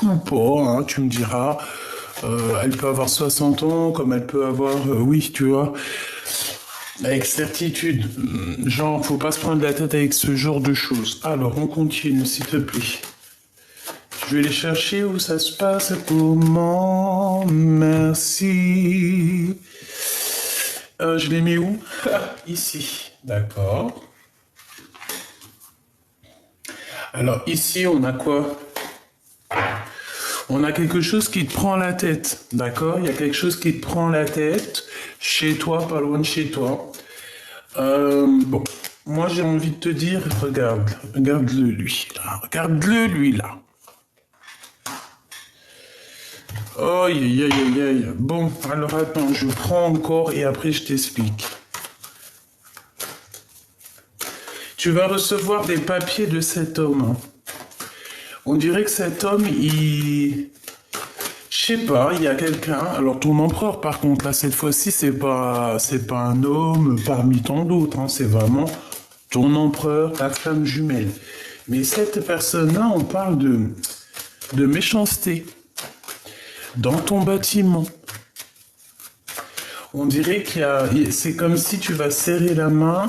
ou pas, hein, tu me diras. Elle peut avoir 60 ans, comme elle peut avoir, oui, tu vois, avec certitude. Genre, faut pas se prendre la tête avec ce genre de choses. Alors, on continue, s'il te plaît. Je vais les chercher où ça se passe, comment, merci. Je les mets où? Ici, d'accord. Alors ici, on a quoi? On a quelque chose qui te prend la tête, d'accord? Il y a quelque chose qui te prend la tête, chez toi, pas loin de chez toi. Bon, moi j'ai envie de te dire, regarde-le lui, là, regarde-le lui là. Aïe, aïe, aïe, aïe, aïe. Bon, alors attends, je prends encore et après je t'explique. Tu vas recevoir des papiers de cet homme, hein. On dirait que cet homme, je sais pas, il y a quelqu'un. Alors ton empereur, par contre, là cette fois-ci, c'est pas un homme parmi tant d'autres, hein. C'est vraiment ton empereur, ta femme jumelle. Mais cette personne-là, on parle de méchanceté dans ton bâtiment. On dirait c'est comme si tu vas serrer la main.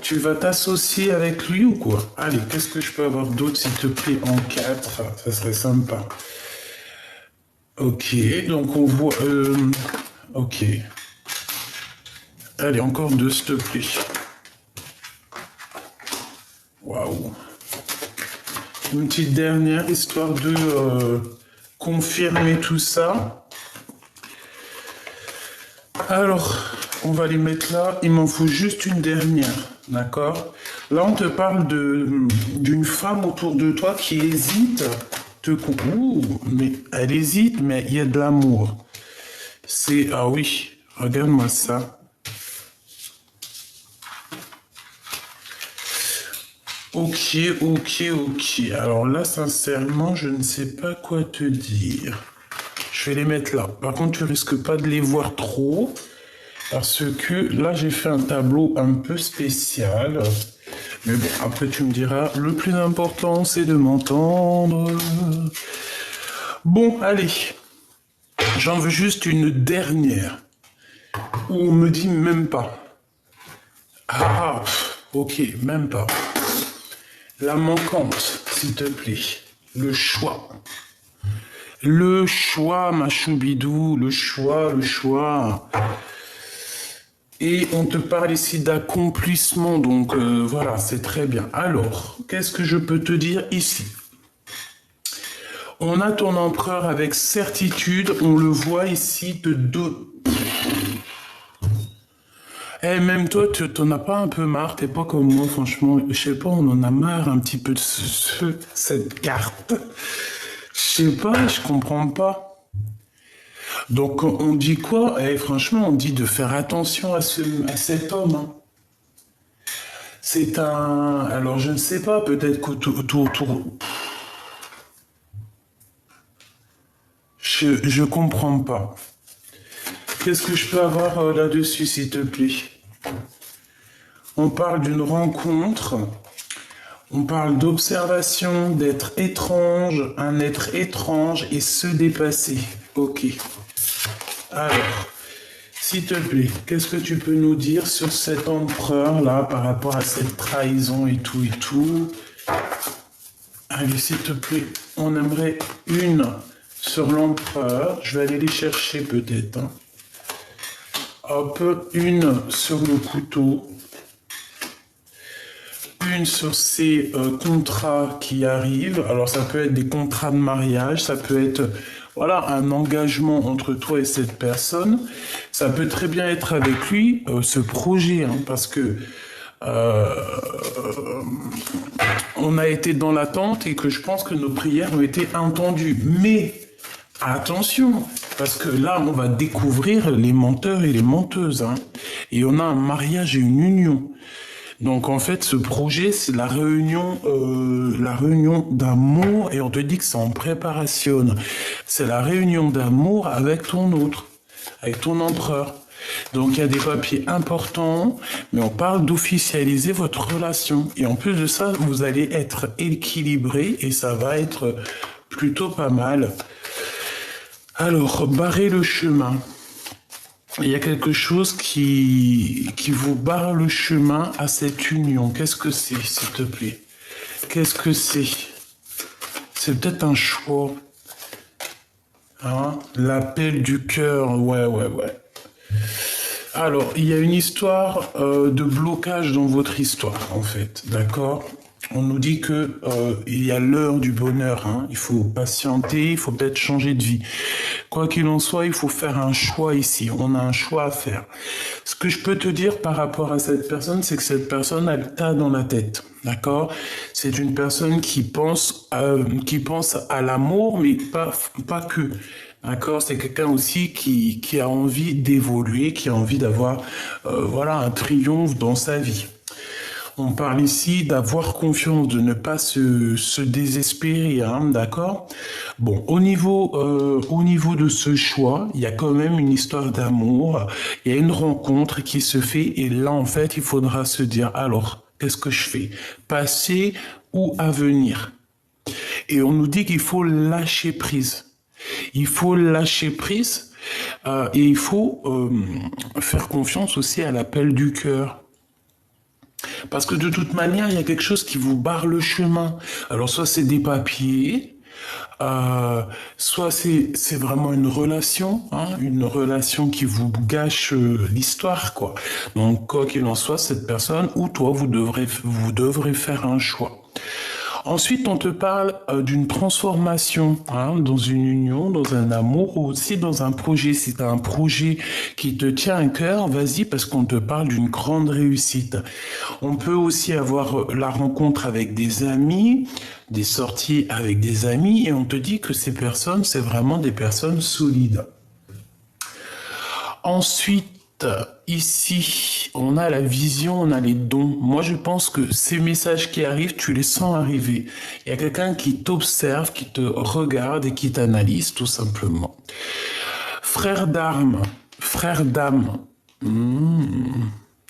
Tu vas t'associer avec lui ou quoi? Allez, qu'est-ce que je peux avoir d'autre, s'il te plaît, en 4? Ça serait sympa. Ok, donc on voit... ok. Allez, encore 2, s'il te plaît. Waouh. Une petite dernière, histoire de confirmer tout ça. Alors, on va les mettre là. Il m'en faut juste une dernière. D'accord? Là, on te parle d'une femme autour de toi qui hésite. Ouh, mais elle hésite, mais il y a de l'amour. Ah oui, regarde-moi ça. Ok, ok, ok. Alors là, sincèrement, je ne sais pas quoi te dire. Je vais les mettre là. Par contre, tu risques pas de les voir trop. Parce que là, j'ai fait un tableau un peu spécial. Mais bon, après, tu me diras, le plus important, c'est de m'entendre. Bon, allez. J'en veux juste une dernière. Où on me dit même pas. Ah, ok, même pas. La manquante, s'il te plaît. Le choix. Le choix, ma choubidou. Le choix, le choix. Et on te parle ici d'accomplissement, donc voilà, c'est très bien. Alors, qu'est-ce que je peux te dire ici? On a ton empereur avec certitude, on le voit ici de deux. Eh, même toi, tu t'en as pas un peu marre, t'es pas comme moi, franchement, je sais pas, on en a marre un petit peu de cette carte. Je sais pas, je comprends pas. Donc on dit quoi? Franchement, on dit de faire attention à cet homme, hein. C'est un... Alors je ne sais pas, peut-être qu'autour... Je comprends pas. Qu'est-ce que je peux avoir là-dessus, s'il te plaît? On parle d'une rencontre, on parle d'observation, d'être étrange, un être étrange et se dépasser. Ok. Alors, s'il te plaît, qu'est-ce que tu peux nous dire sur cet empereur-là par rapport à cette trahison et tout et tout? Allez, s'il te plaît, on aimerait une sur l'empereur. Je vais aller les chercher peut-être, hein. Hop, une sur le couteau. Une sur ces contrats qui arrivent. Alors, ça peut être des contrats de mariage, ça peut être... Voilà, un engagement entre toi et cette personne. Ça peut très bien être avec lui, ce projet, hein, parce que on a été dans l'attente et que je pense que nos prières ont été entendues. Mais attention, parce que là, on va découvrir les menteurs et les menteuses, hein, et on a un mariage et une union. Donc en fait, ce projet, c'est la réunion d'amour, et on te dit que c'est en préparation. C'est la réunion d'amour avec ton autre, avec ton empereur. Donc il y a des papiers importants, mais on parle d'officialiser votre relation. Et en plus de ça, vous allez être équilibré et ça va être plutôt pas mal. Alors, barrer le chemin. Il y a quelque chose qui vous barre le chemin à cette union. Qu'est-ce que c'est, s'il te plaît? Qu'est-ce que c'est? C'est peut-être un choix. Hein? L'appel du cœur. Ouais. Alors, il y a une histoire de blocage dans votre histoire, en fait. D'accord? On nous dit que il y a l'heure du bonheur. Hein. Il faut patienter, il faut peut-être changer de vie. Quoi qu'il en soit, il faut faire un choix ici. On a un choix à faire. Ce que je peux te dire par rapport à cette personne, c'est que cette personne a le tas dans la tête. D'accord? C'est une personne qui pense à l'amour, mais pas que. D'accord, c'est quelqu'un aussi qui a envie d'évoluer, qui a envie d'avoir voilà, un triomphe dans sa vie. On parle ici d'avoir confiance, de ne pas se désespérer, hein, d'accord? Bon, au niveau de ce choix, il y a quand même une histoire d'amour, il y a une rencontre qui se fait, et là, en fait, il faudra se dire, alors, qu'est-ce que je fais? Passé ou avenir? Et on nous dit qu'il faut lâcher prise. Il faut lâcher prise et il faut faire confiance aussi à l'appel du cœur. Parce que de toute manière, il y a quelque chose qui vous barre le chemin. Alors soit c'est des papiers, soit c'est vraiment une relation qui vous gâche l'histoire, quoi. Donc quoi qu'il en soit, cette personne ou toi, vous devrez faire un choix. Ensuite, on te parle d'une transformation dans une union, dans un amour ou aussi dans un projet. Si tu as un projet qui te tient à cœur, vas-y parce qu'on te parle d'une grande réussite. On peut aussi avoir la rencontre avec des amis, des sorties avec des amis et on te dit que ces personnes, c'est vraiment des personnes solides. Ensuite, ici, on a la vision, on a les dons. Moi, je pense que ces messages qui arrivent, tu les sens arriver. Il y a quelqu'un qui t'observe, qui te regarde et qui t'analyse, tout simplement. Frère d'âme.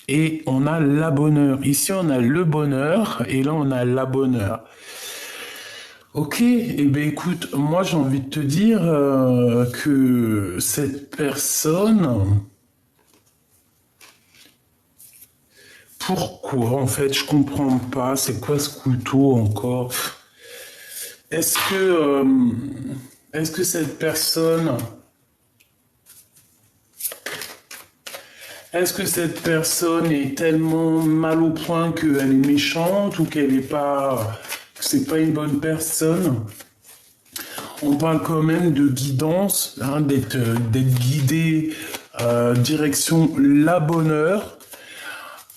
Et on a la bonheur. Ici, on a le bonheur et là, on a la bonheur. Ok, eh bien écoute, moi j'ai envie de te dire que cette personne... Pourquoi, en fait, je comprends pas. C'est quoi ce couteau encore? Est-ce que cette personne, est tellement mal au point qu'elle est méchante ou que c'est pas une bonne personne? On parle quand même de guidance, d'être guidé direction la bonheur.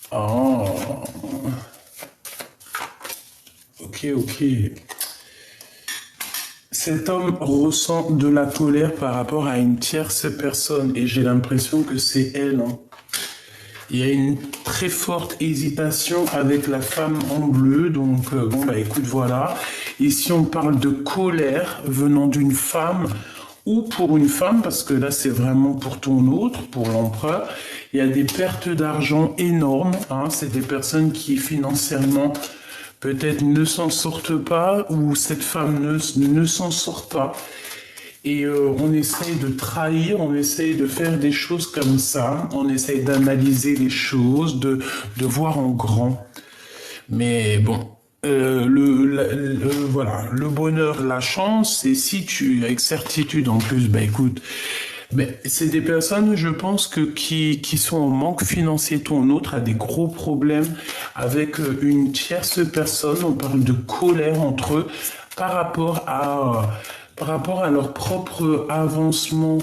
Oh. Ok. Cet homme ressent de la colère par rapport à une tierce personne et j'ai l'impression que c'est elle. Il y a une très forte hésitation avec la femme en bleu, donc écoute, voilà. Ici on parle de colère venant d'une femme ou pour une femme, parce que là c'est vraiment pour ton autre, pour l'empereur. Il y a des pertes d'argent énormes, c'est des personnes qui financièrement peut-être ne s'en sortent pas, ou cette femme ne s'en sort pas. Et on essaye de trahir, on essaye de faire des choses comme ça, on essaye d'analyser les choses, de voir en grand. Mais bon, voilà, le bonheur, la chance, et si tu avec certitude en plus, écoute, c'est des personnes, je pense, qui sont en manque financier. Ton autre a des gros problèmes avec une tierce personne. On parle de colère entre eux par rapport à leur propre avancement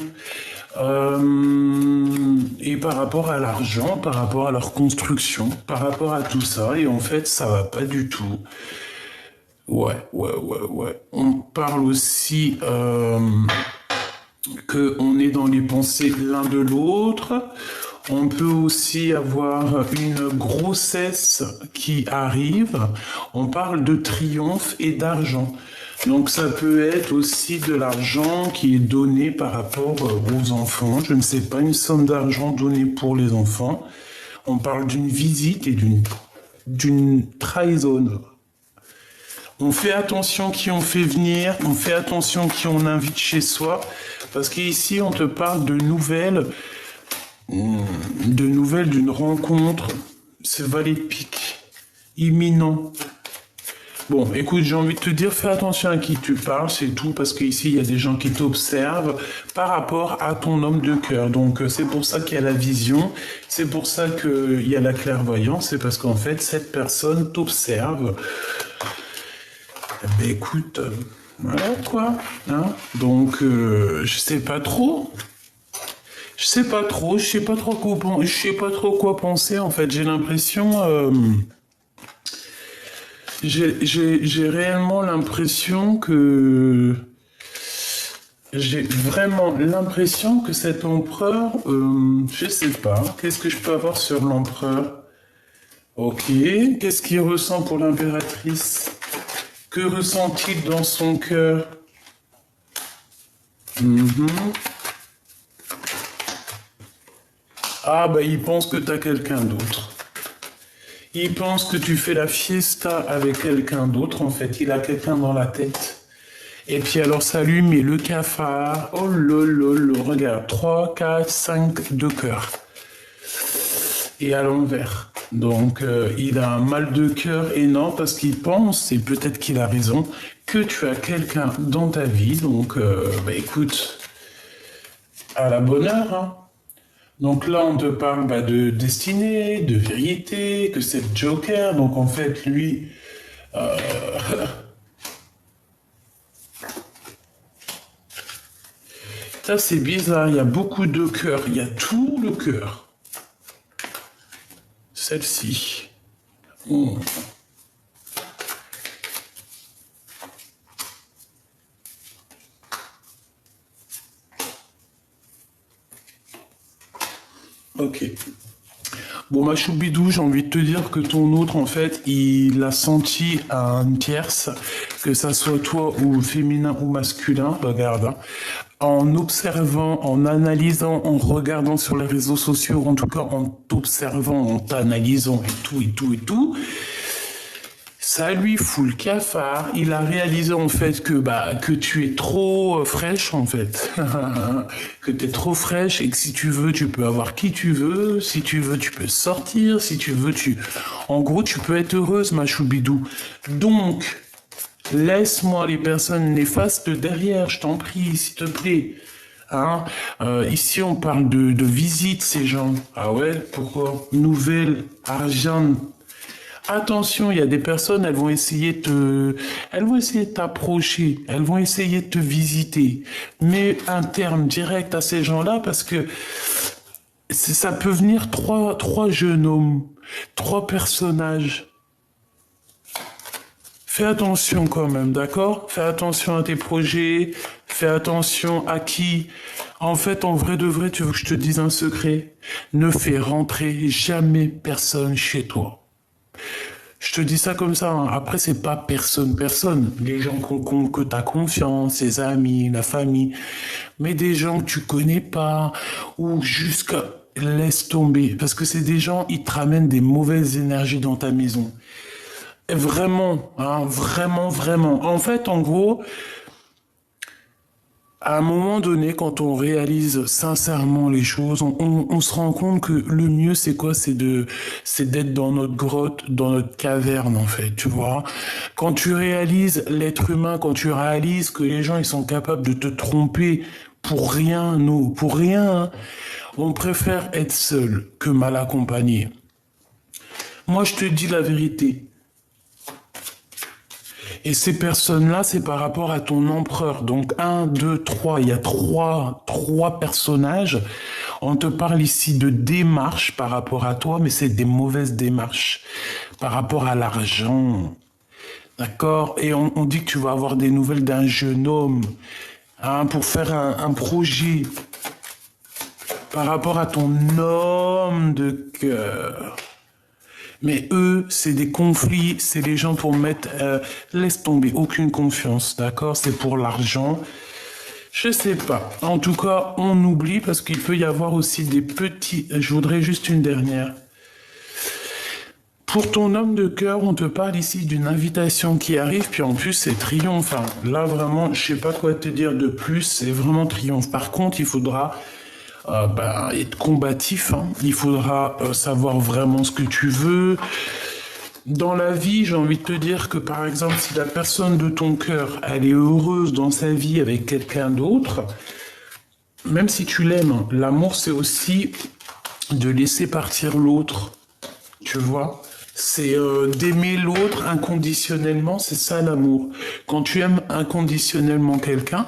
et par rapport à l'argent, par rapport à leur construction, par rapport à tout ça. Et en fait, ça va pas du tout. Ouais. On parle aussi qu'on est dans les pensées l'un de l'autre. On peut aussi avoir une grossesse qui arrive. On parle de triomphe et d'argent. Donc ça peut être aussi de l'argent qui est donné par rapport aux enfants. Je ne sais pas, une somme d'argent donnée pour les enfants. On parle d'une visite et d'une trahison. On fait attention qui on fait venir, on fait attention qui on invite chez soi, parce qu'ici on te parle de nouvelles d'une rencontre, c'est valet de pique, imminent. Bon, écoute, j'ai envie de te dire, fais attention à qui tu parles, c'est tout, parce qu'ici, il y a des gens qui t'observent par rapport à ton homme de cœur. Donc, c'est pour ça qu'il y a la vision, c'est pour ça qu'il y a la clairvoyance, c'est parce qu'en fait, cette personne t'observe. Ben écoute, voilà quoi. Hein. Donc, je sais pas trop. Je sais pas trop quoi penser, en fait. J'ai l'impression... J'ai réellement l'impression que... J'ai vraiment l'impression que cet empereur... je sais pas. Qu'est-ce que je peux avoir sur l'empereur? Ok. Qu'est-ce qu'il ressent pour l'impératrice? Que ressent-il dans son cœur? Ah bah il pense que t'as quelqu'un d'autre. Il pense que tu fais la fiesta avec quelqu'un d'autre, en fait. Il a quelqu'un dans la tête. Et puis alors ça lui met le cafard. Oh lolo, regarde. 3, 4, 5 de cœur. Et à l'envers. Donc il a un mal de cœur énorme parce qu'il pense, et peut-être qu'il a raison, que tu as quelqu'un dans ta vie. Donc bah écoute, à la bonne heure, hein. Donc là, on te parle de destinée, de vérité, que c'est le Joker. Donc en fait, lui... Ça, c'est bizarre. Il y a beaucoup de cœur. Il y a tout le cœur. Celle-ci. Oh. Ok. Bon, ma choubidou, j'ai envie de te dire que ton autre, en fait, il a senti à une tierce, que ça soit toi ou féminin ou masculin, regarde, hein, en observant, en analysant, en regardant sur les réseaux sociaux, en tout cas en t'observant, en t'analysant et tout, ça lui fout le cafard. Il a réalisé en fait que tu es trop fraîche en fait. Que tu es trop fraîche et que si tu veux, tu peux avoir qui tu veux. Si tu veux, tu peux sortir. Si tu veux, En gros, tu peux être heureuse, ma choubidou. Donc, laisse-moi les personnes néfastes derrière, je t'en prie, s'il te plaît. Hein ici, on parle de visite, ces gens. Ah ouais, pourquoi? Nouvelle, argent. Attention, il y a des personnes, elles vont essayer de t'approcher, elles vont essayer de te visiter. Mais un terme direct à ces gens-là, parce que ça peut venir trois jeunes hommes, 3 personnages. Fais attention quand même, d'accord? Fais attention à tes projets, fais attention à qui. En fait, en vrai de vrai, tu veux que je te dise un secret? Ne fais rentrer jamais personne chez toi. Je te dis ça comme ça, hein. Après, c'est pas personne. Les gens que t'as confiance, tes amis, la famille. Mais des gens que tu connais pas, ou jusqu'à laisse tomber. Parce que c'est des gens, ils te ramènent des mauvaises énergies dans ta maison. Et vraiment, hein, vraiment. En fait, en gros, à un moment donné, quand on réalise sincèrement les choses, on se rend compte que le mieux, c'est quoi? C'est d'être dans notre grotte, dans notre caverne, en fait, tu vois. Quand tu réalises l'être humain, quand tu réalises que les gens, ils sont capables de te tromper pour rien, hein, on préfère être seul que mal accompagné. Moi, je te dis la vérité. Et ces personnes-là, c'est par rapport à ton empereur. Donc 1, 2, 3, il y a trois personnages. On te parle ici de démarches par rapport à toi, mais c'est des mauvaises démarches par rapport à l'argent. D'accord? Et on dit que tu vas avoir des nouvelles d'un jeune homme, hein, pour faire un projet par rapport à ton homme de cœur. Mais eux, c'est des conflits, c'est les gens pour mettre... laisse tomber, aucune confiance, d'accord? C'est pour l'argent. Je sais pas. En tout cas, on oublie parce qu'il peut y avoir aussi des petits... Je voudrais juste une dernière. Pour ton homme de cœur, on te parle ici d'une invitation qui arrive, puis en plus c'est triomphe. Hein. Là vraiment, je sais pas quoi te dire de plus, c'est vraiment triomphe. Par contre, il faudra être combatif, hein. Il faudra savoir vraiment ce que tu veux. Dans la vie, j'ai envie de te dire que par exemple, si la personne de ton cœur, elle est heureuse dans sa vie avec quelqu'un d'autre, même si tu l'aimes, l'amour c'est aussi de laisser partir l'autre, tu vois. C'est d'aimer l'autre inconditionnellement, c'est ça l'amour. Quand tu aimes inconditionnellement quelqu'un,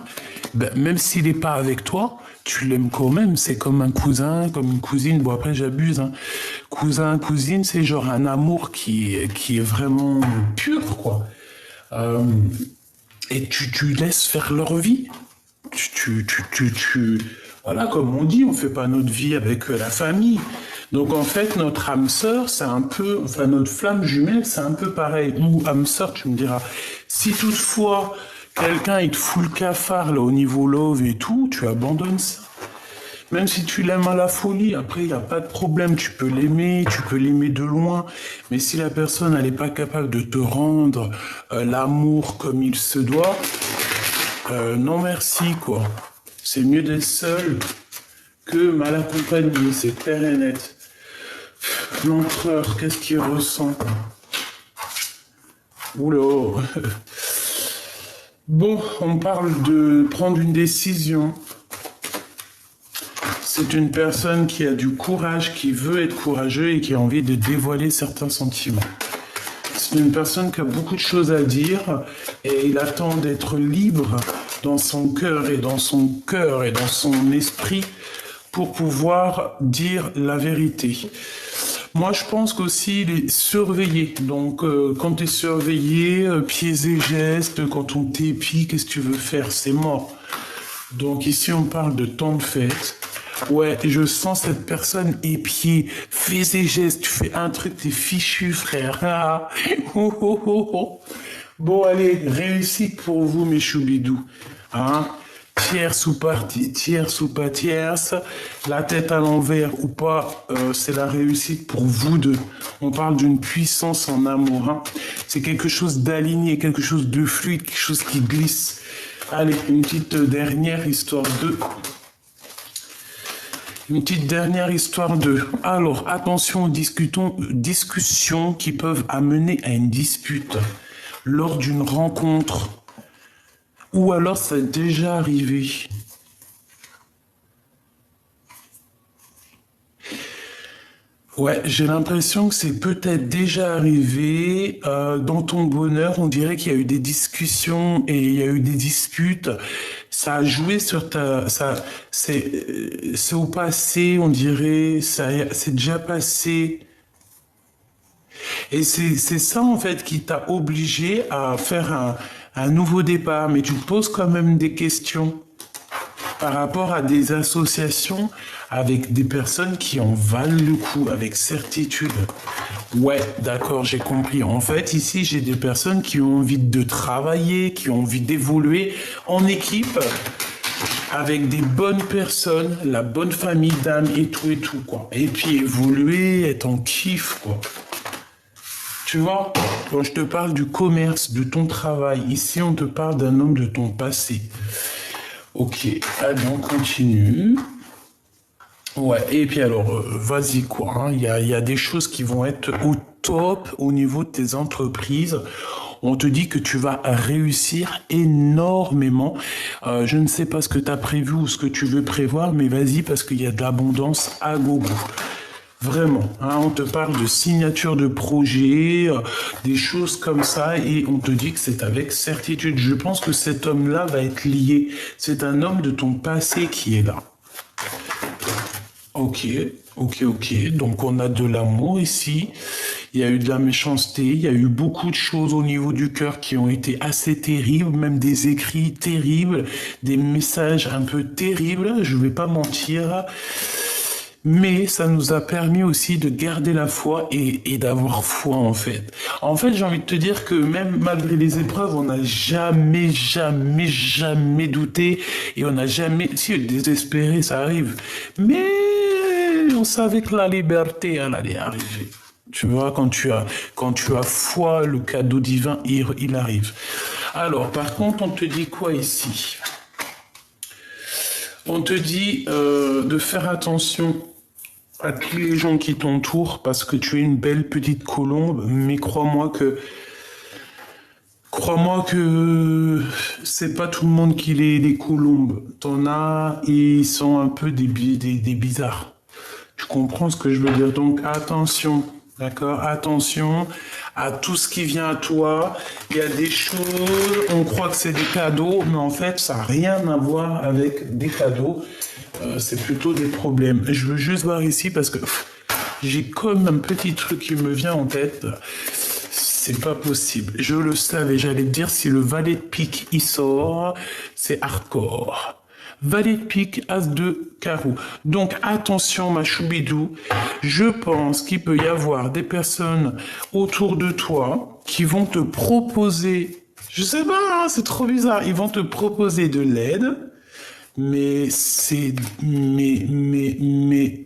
ben, même s'il n'est pas avec toi, tu l'aimes quand même. C'est comme un cousin, comme une cousine. Bon après j'abuse. Hein. Cousin, cousine, c'est genre un amour qui est vraiment pur, quoi. Et tu laisses faire leur vie. Voilà, comme on dit, on fait pas notre vie avec la famille. Donc en fait, notre âme sœur, c'est un peu, enfin notre flamme jumelle, c'est un peu pareil. Ou âme sœur, tu me diras. Si toutefois quelqu'un il te fout le cafard là au niveau love et tout, tu abandonnes ça. Même si tu l'aimes à la folie, après il n'y a pas de problème, tu peux l'aimer de loin. Mais si la personne elle n'est pas capable de te rendre l'amour comme il se doit, non merci quoi. C'est mieux d'être seul que mal accompagné, c'est clair et net. L'empereur, qu'est-ce qu'il ressent? Oula. Bon, on parle de prendre une décision. C'est une personne qui a du courage, qui veut être courageux et qui a envie de dévoiler certains sentiments. C'est une personne qui a beaucoup de choses à dire et il attend d'être libre dans son cœur et dans son esprit pour pouvoir dire la vérité. Moi, je pense qu'aussi, il est surveillé. Donc, quand tu es surveillé, pieds et gestes, quand on t'épie, qu'est-ce que tu veux faire? C'est mort. Donc, ici, on parle de temps de fête. Ouais, je sens cette personne épiée. Fais ses gestes, tu fais un truc, t'es fichu, frère. Ah. Oh, oh, oh, oh. Bon, allez, réussite pour vous, mes choubidous. Hein? Tierce ou partie, tierce ou pas tierce, la tête à l'envers ou pas, c'est la réussite pour vous deux. On parle d'une puissance en amour. Hein. C'est quelque chose d'aligné, quelque chose de fluide, quelque chose qui glisse. Allez, une petite dernière histoire de... Une petite dernière histoire de... Alors, attention aux discussions qui peuvent amener à une dispute lors d'une rencontre. Ou alors ça est déjà arrivé. Ouais, j'ai l'impression que c'est peut-être déjà arrivé. Dans ton bonheur, on dirait qu'il y a eu des discussions et il y a eu des disputes. Ça a joué sur c'est au passé, on dirait. C'est déjà passé. Et c'est ça, en fait, qui t'a obligé à faire un nouveau départ. Mais tu te poses quand même des questions par rapport à des associations avec des personnes qui en valent le coup, avec certitude. Ouais, d'accord, j'ai compris. En fait, ici, j'ai des personnes qui ont envie de travailler, qui ont envie d'évoluer en équipe, avec des bonnes personnes, la bonne famille d'âme et tout, quoi. Et puis évoluer, être en kiff, quoi. Tu vois, quand je te parle du commerce, de ton travail, ici on te parle d'un homme de ton passé. Ok, allez, on continue. Ouais, et puis alors, vas-y quoi, hein. Il y a des choses qui vont être au top au niveau de tes entreprises. On te dit que tu vas réussir énormément. Je ne sais pas ce que tu as prévu ou ce que tu veux prévoir, mais vas-y parce qu'il y a de l'abondance à gogo. Vraiment, hein, on te parle de signature de projet, des choses comme ça, et on te dit que c'est avec certitude. Je pense que cet homme-là va être lié. C'est un homme de ton passé qui est là. Ok. Donc on a de l'amour ici. Il y a eu de la méchanceté. Il y a eu beaucoup de choses au niveau du cœur qui ont été assez terribles, même des écrits terribles, des messages un peu terribles. Je vais pas mentir. Mais ça nous a permis aussi de garder la foi et d'avoir foi en fait. En fait, j'ai envie de te dire que même malgré les épreuves, on n'a jamais douté et on n'a jamais... Si, désespéré, ça arrive. Mais on savait que la liberté, elle allait arriver. Tu vois, quand tu as foi, le cadeau divin, il arrive. Alors, par contre, on te dit quoi ici? On te dit de faire attention à tous les gens qui t'entourent parce que tu es une belle petite colombe, mais crois-moi que c'est pas tout le monde qui est des colombes. T'en as, ils sont un peu des bizarres. Tu comprends ce que je veux dire? Donc attention, d'accord? Attention à tout ce qui vient à toi. Il y a des choses, on croit que c'est des cadeaux, mais en fait, ça n'a rien à voir avec des cadeaux. C'est plutôt des problèmes. Je veux juste voir ici parce que j'ai comme un petit truc qui me vient en tête. C'est pas possible. Je le savais, j'allais te dire si le valet de pique il sort, c'est hardcore. Valet de pique, as de carreau. Donc attention ma choubidou, je pense qu'il peut y avoir des personnes autour de toi qui vont te proposer, je sais pas, hein, c'est trop bizarre, ils vont te proposer de l'aide. Mais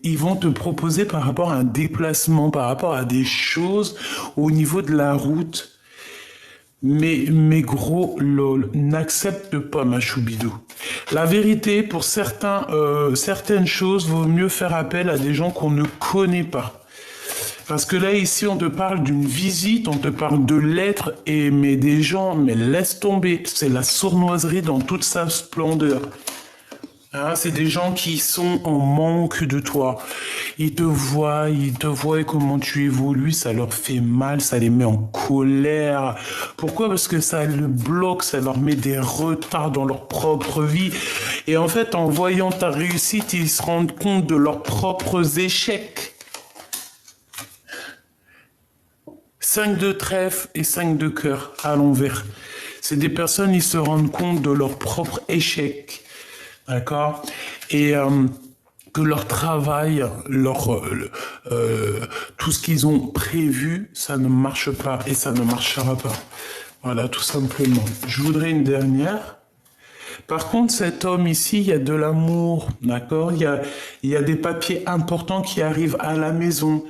ils vont te proposer par rapport à un déplacement, par rapport à des choses au niveau de la route. Mais gros lol, n'accepte pas ma choubidou. La vérité, pour certaines choses, vaut mieux faire appel à des gens qu'on ne connaît pas. Parce que là, ici, on te parle d'une visite, on te parle de lettres, mais des gens, mais laisse tomber. C'est la sournoiserie dans toute sa splendeur. Ah, c'est des gens qui sont en manque de toi. Ils te voient et comment tu évolues, ça leur fait mal, ça les met en colère. Pourquoi? Parce que ça le bloque, ça leur met des retards dans leur propre vie. Et en fait, en voyant ta réussite, ils se rendent compte de leurs propres échecs. 5 de trèfle et 5 de cœur à l'envers. C'est des personnes, ils se rendent compte de leurs propres échecs. D'accord? Et que leur travail, tout ce qu'ils ont prévu, ça ne marche pas et ça ne marchera pas. Voilà, tout simplement. Je voudrais une dernière. Par contre, cet homme ici, il y a de l'amour, d'accord? Il y a des papiers importants qui arrivent à la maison.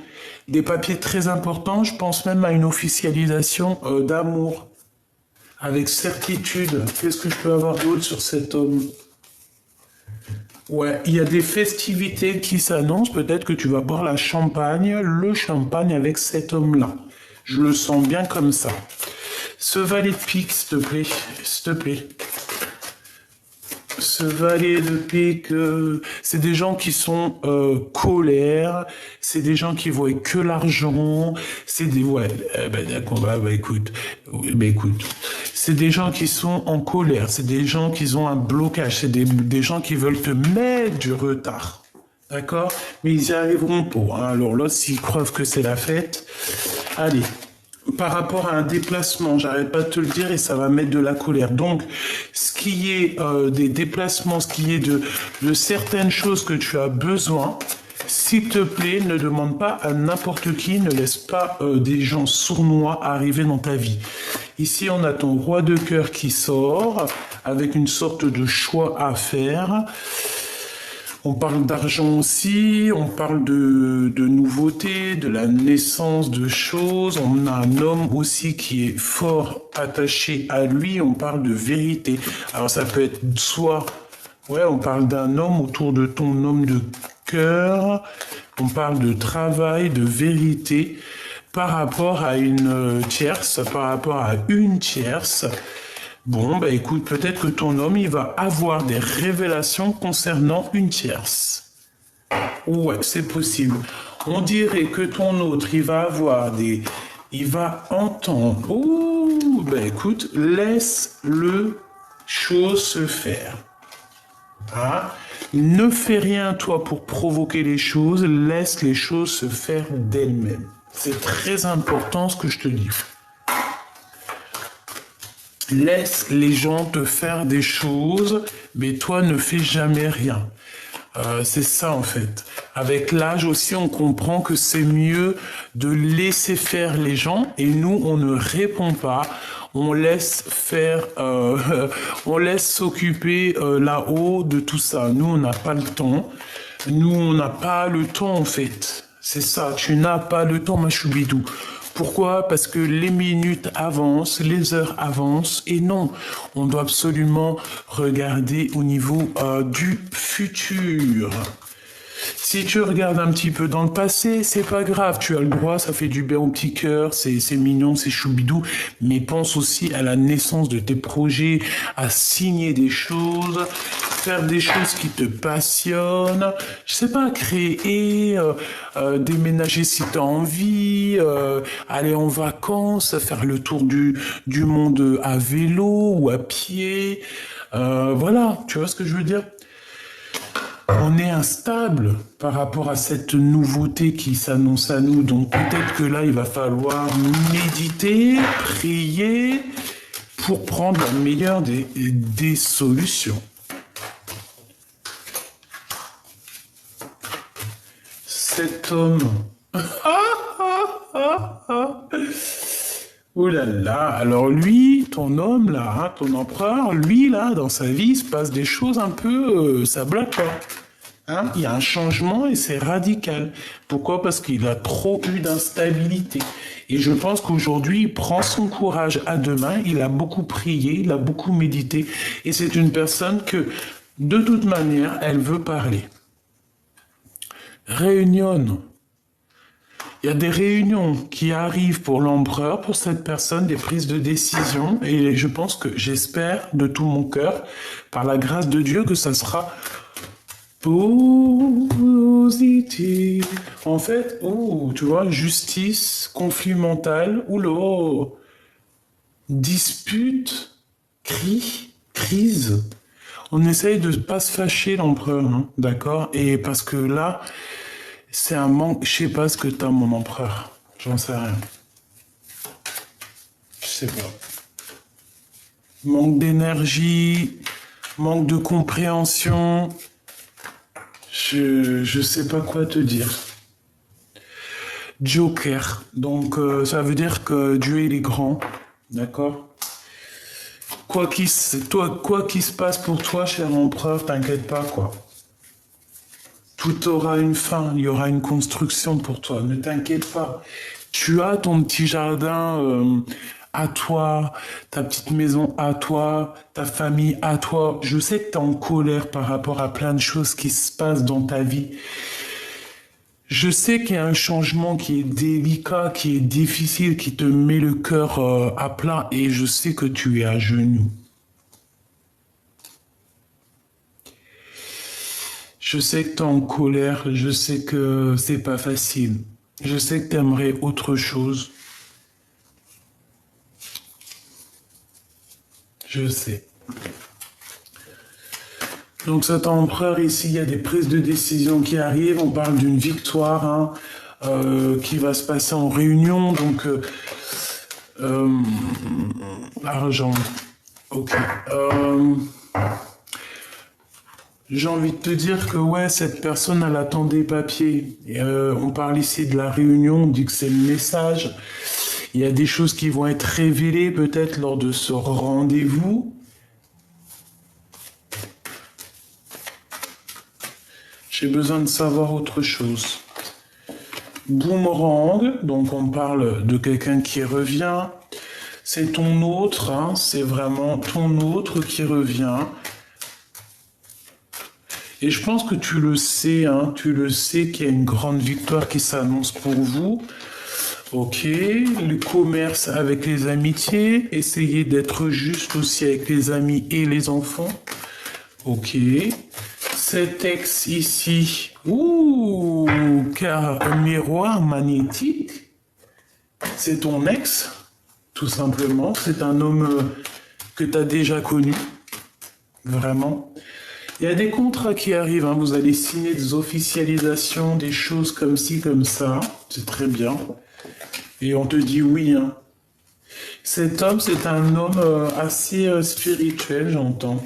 Des papiers très importants, je pense même à une officialisation d'amour. Avec certitude. Qu'est-ce que je peux avoir d'autre sur cet homme? Ouais, il y a des festivités qui s'annoncent. Peut-être que tu vas boire le champagne avec cet homme-là. Je le sens bien comme ça. Ce valet de pique, s'il te plaît. S'il te plaît. Ce valet de pique, c'est des gens qui sont colères, c'est des gens qui voient que l'argent, c'est des... Ouais, d'accord, écoute, c'est des gens qui sont en colère, c'est des gens qui ont un blocage, c'est des gens qui veulent te mettre du retard, d'accord? Mais ils y arriveront pas, hein. Alors là, s'ils croient que c'est la fête, allez... Par rapport à un déplacement, j'arrête pas de te le dire et ça va mettre de la colère. Donc, ce qui est des déplacements, ce qui est de certaines choses que tu as besoin, s'il te plaît, ne demande pas à n'importe qui, ne laisse pas des gens sournois arriver dans ta vie. Ici, on a ton roi de cœur qui sort avec une sorte de choix à faire. On parle d'argent aussi, on parle de nouveautés, de la naissance de choses. On a un homme aussi qui est fort attaché à lui. On parle de vérité. Alors ça peut être soit, ouais, on parle d'un homme autour de ton homme de cœur. On parle de travail, de vérité par rapport à une tierce, par rapport à une tierce. Bon, bah écoute, peut-être que ton homme, il va avoir des révélations concernant une tierce. Ouais, c'est possible. On dirait que ton autre, il va avoir il va entendre. Ouh, bah écoute, laisse le chose se faire. Hein? Ne fais rien, toi, pour provoquer les choses. Laisse les choses se faire d'elles-mêmes. C'est très important ce que je te dis. Laisse les gens te faire des choses, mais toi ne fais jamais rien. C'est ça en fait. Avec l'âge aussi, on comprend que c'est mieux de laisser faire les gens et nous, on ne répond pas. On laisse faire, on laisse s'occuper là-haut de tout ça. Nous, on n'a pas le temps. Nous, on n'a pas le temps en fait. C'est ça, tu n'as pas le temps, ma choubidou. Pourquoi? Parce que les minutes avancent, les heures avancent, et non, on doit absolument regarder au niveau du futur. Si tu regardes un petit peu dans le passé, c'est pas grave, tu as le droit, ça fait du bien au petit cœur, c'est mignon, c'est choubidou, mais pense aussi à la naissance de tes projets, à signer des choses, faire des choses qui te passionnent, je sais pas, créer, déménager si tu as envie, aller en vacances, faire le tour du monde à vélo ou à pied, voilà, tu vois ce que je veux dire? On est instable par rapport à cette nouveauté qui s'annonce à nous. Donc peut-être que là, il va falloir méditer, prier pour prendre la meilleure des solutions. Cet homme... Oh là là, alors lui, ton homme là, hein, ton empereur, lui là, dans sa vie, il se passe des choses un peu... ça bloque pas. Hein, il y a un changement et c'est radical. Pourquoi? Parce qu'il a trop eu d'instabilité. Et je pense qu'aujourd'hui, il prend son courage à deux mains, il a beaucoup prié, il a beaucoup médité. Et c'est une personne que, de toute manière, elle veut parler. Réunion. Il y a des réunions qui arrivent pour l'empereur, pour cette personne, des prises de décision. Et je pense que, j'espère de tout mon cœur, par la grâce de Dieu, que ça sera positif. En fait, oh, tu vois, justice, conflit mental, oulô, dispute, crise. On essaye de ne pas se fâcher, l'empereur, hein, d'accord? Et parce que là, c'est un manque. Je sais pas ce que t'as, mon empereur. J'en sais rien. Je sais pas. Manque d'énergie, manque de compréhension. Je sais pas quoi te dire. Joker. Donc, ça veut dire que Dieu, il est grand. D'accord? Quoi qu'il se passe pour toi, cher empereur, t'inquiète pas, quoi. Tout aura une fin, il y aura une construction pour toi, ne t'inquiète pas. Tu as ton petit jardin à toi, ta petite maison à toi, ta famille à toi. Je sais que tu es en colère par rapport à plein de choses qui se passent dans ta vie. Je sais qu'il y a un changement qui est délicat, qui est difficile, qui te met le cœur à plat, et je sais que tu es à genoux. Je sais que tu es en colère, je sais que c'est pas facile. Je sais que tu aimerais autre chose. Je sais. Donc cet empereur ici, il y a des prises de décision qui arrivent. On parle d'une victoire hein, qui va se passer en réunion. Donc argent. Ok. J'ai envie de te dire que ouais, cette personne, elle attend des papiers. Et, on parle ici de la réunion, on dit que c'est le message. Il y a des choses qui vont être révélées peut-être lors de ce rendez-vous. J'ai besoin de savoir autre chose. Boomerang, donc on parle de quelqu'un qui revient. C'est ton autre, hein, c'est vraiment ton autre qui revient. Et je pense que tu le sais, hein, tu le sais qu'il y a une grande victoire qui s'annonce pour vous. Ok, le commerce avec les amitiés, essayez d'être juste aussi avec les amis et les enfants. Ok, cet ex ici, ouh, car un miroir magnétique, c'est ton ex, tout simplement. C'est un homme que tu as déjà connu, vraiment. Il y a des contrats qui arrivent, hein. Vous allez signer des officialisations, des choses comme ci, comme ça. C'est très bien. Et on te dit oui. Hein. Cet homme, c'est un homme assez spirituel, j'entends.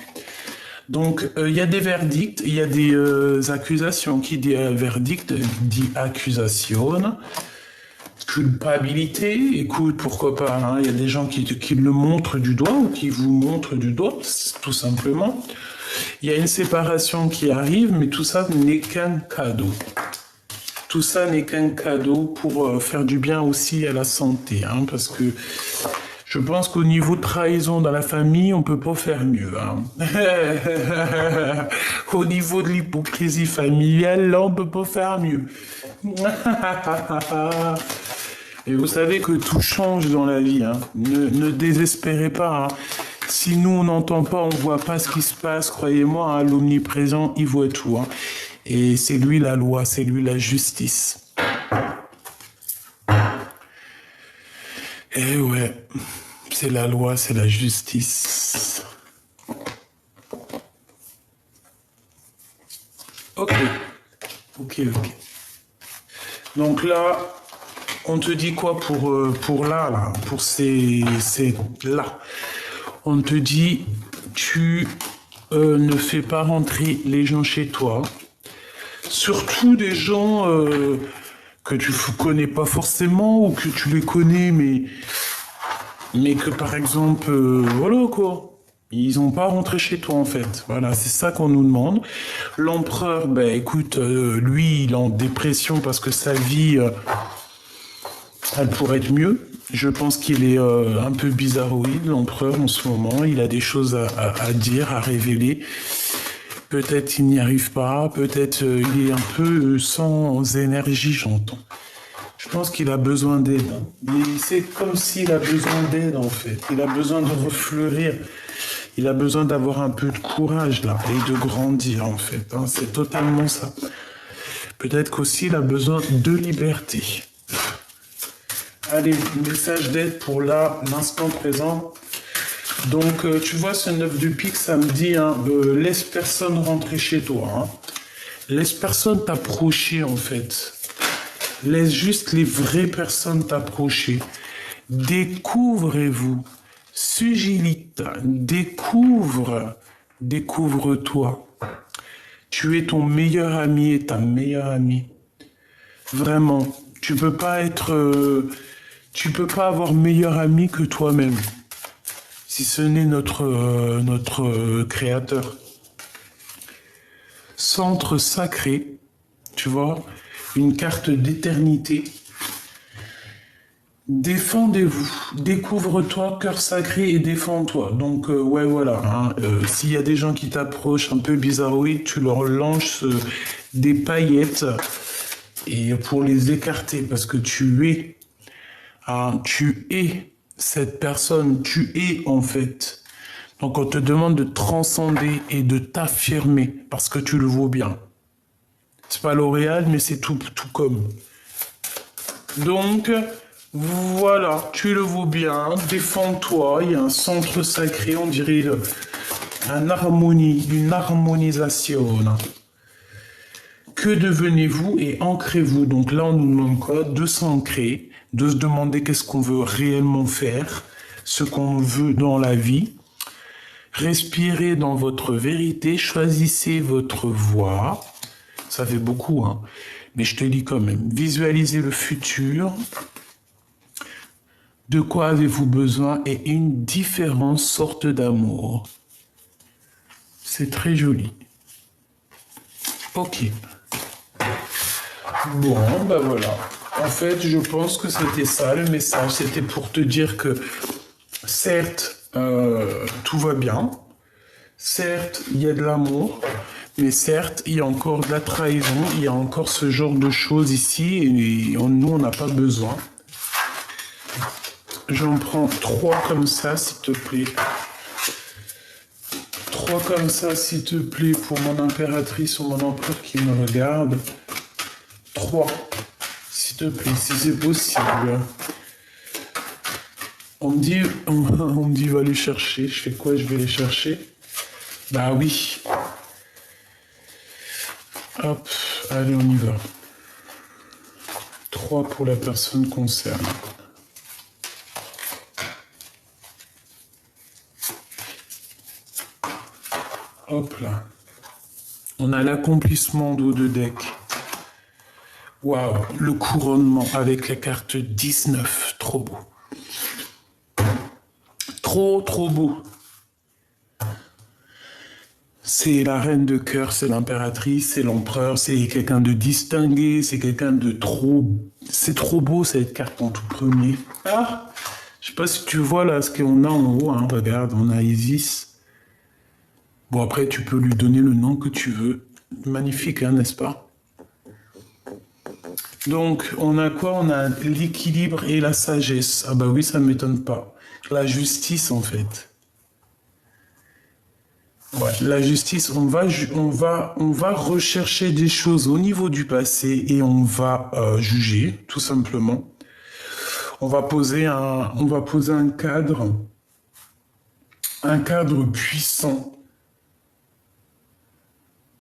Donc, il y a des verdicts, il y a des accusations. Qui dit verdict dit accusation. Culpabilité, écoute, pourquoi pas. Hein. Il y a des gens qui le montrent du doigt ou qui vous montrent du doigt, tout simplement. Il y a une séparation qui arrive, mais tout ça n'est qu'un cadeau. tout ça n'est qu'un cadeau pour faire du bien aussi à la santé, hein, parce que je pense qu'au niveau de trahison dans la famille, on peut pas faire mieux. Hein. Au niveau de l'hypocrisie familiale, là, on peut pas faire mieux. Et vous savez que tout change dans la vie. Hein. Ne désespérez pas. Hein. Si nous, on n'entend pas, on voit pas ce qui se passe, croyez-moi, hein, l'omniprésent, il voit tout. Hein. Et c'est lui la loi, c'est lui la justice. Et ouais, c'est la loi, c'est la justice. Ok. Donc là, on te dit quoi pour là, pour ces là. On te dit, tu ne fais pas rentrer les gens chez toi. Surtout des gens que tu connais pas forcément ou que tu les connais, mais que par exemple, voilà quoi. Ils n'ont pas rentré chez toi en fait. Voilà, c'est ça qu'on nous demande. L'empereur, ben écoute, lui, il est en dépression parce que sa vie, elle pourrait être mieux. Je pense qu'il est un peu bizarroïde, l'empereur, en ce moment. Il a des choses à dire, à révéler. Peut-être il n'y arrive pas, peut-être il est un peu sans énergie, j'entends. Je pense qu'il a besoin d'aide. Mais c'est comme s'il a besoin d'aide, en fait. Il a besoin de refleurir. Il a besoin d'avoir un peu de courage, là, et de grandir, en fait. Hein. C'est totalement ça. Peut-être qu'aussi, il a besoin de liberté. Allez, message d'aide pour là, l'instant présent. Donc, tu vois, ce 9 de pique, ça me dit, hein, laisse personne rentrer chez toi. Hein. Laisse personne t'approcher, en fait. Laisse juste les vraies personnes t'approcher. Découvrez-vous. Sugilite. Découvre-toi. Tu es ton meilleur ami et ta meilleure amie. Vraiment. Tu peux pas avoir meilleur ami que toi-même. Si ce n'est notre créateur. Centre sacré, tu vois, une carte d'éternité. Défendez-vous, découvre-toi, cœur sacré et défends-toi. Donc, ouais, voilà. Hein, s'il y a des gens qui t'approchent un peu bizarroïdes, tu leur lances des paillettes et pour les écarter parce que tu es cette personne, tu es en fait. Donc on te demande de transcender et de t'affirmer parce que tu le vaux bien. C'est pas L'Oréal, mais c'est tout comme. Donc voilà, tu le vaux bien, défends-toi. Il y a un centre sacré, on dirait une harmonisation. Que devenez-vous et ancrez-vous. Donc là, on nous demande quoi? De s'ancrer, de se demander qu'est-ce qu'on veut réellement faire, ce qu'on veut dans la vie. Respirez dans votre vérité, choisissez votre voie. Ça fait beaucoup, hein. Mais je te dis quand même, visualisez le futur. De quoi avez-vous besoin et une différente sorte d'amour. C'est très joli. Ok. Bon, ben voilà. En fait, je pense que c'était ça le message. C'était pour te dire que, certes, tout va bien. Certes, il y a de l'amour. Mais certes, il y a encore de la trahison. Il y a encore ce genre de choses ici. Et nous, on n'a pas besoin. J'en prends 3 comme ça, s'il te plaît. 3 comme ça, s'il te plaît, pour mon impératrice ou mon empereur qui me regarde. 3, s'il te plaît, si c'est possible. On me dit, va les chercher. Je fais quoi? Je vais les chercher. Bah oui. Hop, allez, on y va. 3 pour la personne concernée. Hop là. On a l'accomplissement d'eau de deck. Waouh, le couronnement avec la carte 19. Trop beau. Trop beau. C'est la reine de cœur, c'est l'impératrice, c'est l'empereur, c'est quelqu'un de distingué, c'est quelqu'un de trop... C'est trop beau cette carte en tout premier. Ah, je sais pas si tu vois là ce qu'on a en haut, hein. Regarde, on a Isis. Bon après tu peux lui donner le nom que tu veux. Magnifique, hein, n'est-ce pas? Donc on a quoi? On a l'équilibre et la sagesse. Ah bah oui, ça ne m'étonne pas. La justice en fait. Ouais, la justice, on va rechercher des choses au niveau du passé et on va juger, tout simplement. On va poser un cadre puissant